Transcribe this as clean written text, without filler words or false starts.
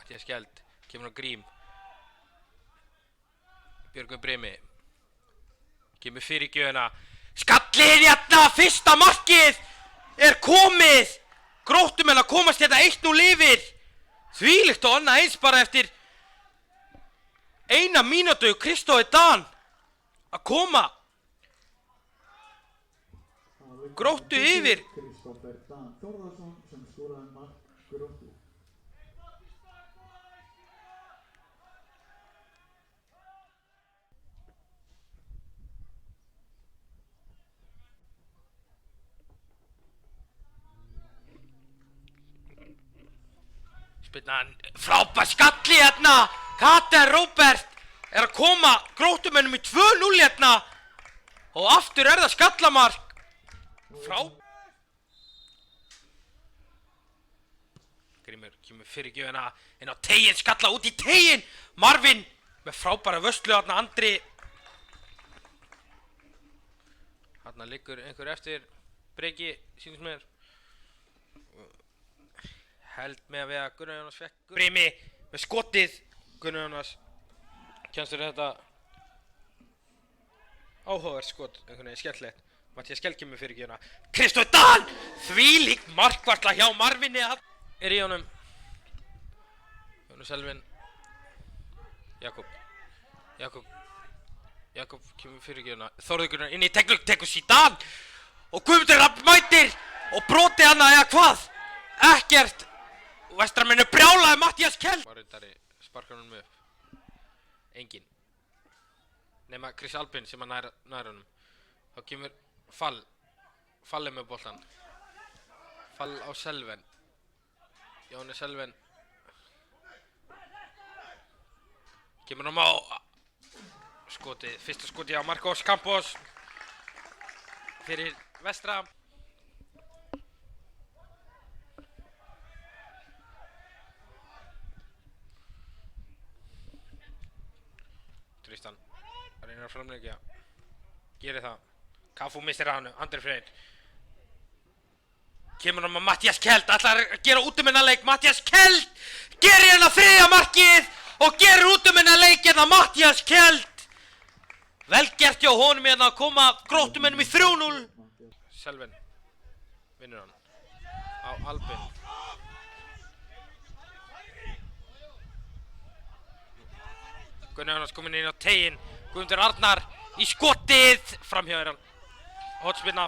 Matthías Skjeld kemur á Grím. Björgvin Brimi kemur fyrir gjöfuna. Skallið hérna, fyrsta markið er komið. Gróttumenn að komast hérna 1-0 yfir. Þvílíkt og annað eins bara eftir 1 mínútu. Kristófi Dan að koma Gróttu yfir. Kristófer Dan Þórðarsson sem skoraði mark Gróttu. Spilnan frábær skalli hérna. Kater Róbert er að koma Gróttumennum í 2-0 hérna. Og aftur er það skallamark. Grímur kemur fyrir gjöfuna inn á teginn, skalla út í teginn. Marvin með frábæra vörslu hérna. Andri hérna liggur einhver eftir Breki, sýnist mér. Held með að við að Gunnar Jónas fekk Brimi með skotið. Gunnar Jónas kjenstur þetta áhugavert skot, einhvern veginn skemmtilegt. Matthías Skjeld kemur fyrir gjöfuna. Kristófi Dan! Þvílík markvarsla hjá Marvini er í honum. Jónas Elvin. Jakob kemur fyrir gjöfuna. Þórður Gunnar inn í teglug, tekur Zidane og Guðmundur Rapp mætir og broti hana eða hvað? Ekkert. Vestramennu brjálaði Matthías Skjeld. Varundari sparkar honum upp. Engin. Nema Chris Albin sem að nær honum. Þá kemur Fall. Fall er með boltan. Fall á Selven. Jóni Selven. Kemur hann á skotið. Fyrsta skotið á Marcos Campos. Fyrir Vestra. Tristan reynir að framleggja. Gerir það. Cafu missir hann. Andri Freyr. Kemur hann með Matthías Skjeld. Ætlar að gera útumennaleik. Matthías Skjeld gerir hérna 3. markið og gerir útumennaleik hérna Matthías Skjeld. Vel gert hjá honum hérna að koma Gróttumennum í 3-0. Selven vinnur hann á Albin. Gunnar Jónas komin inn á teginn. Guðmundur Arnar í skotið. Framhjá er hann. Hornspyrna.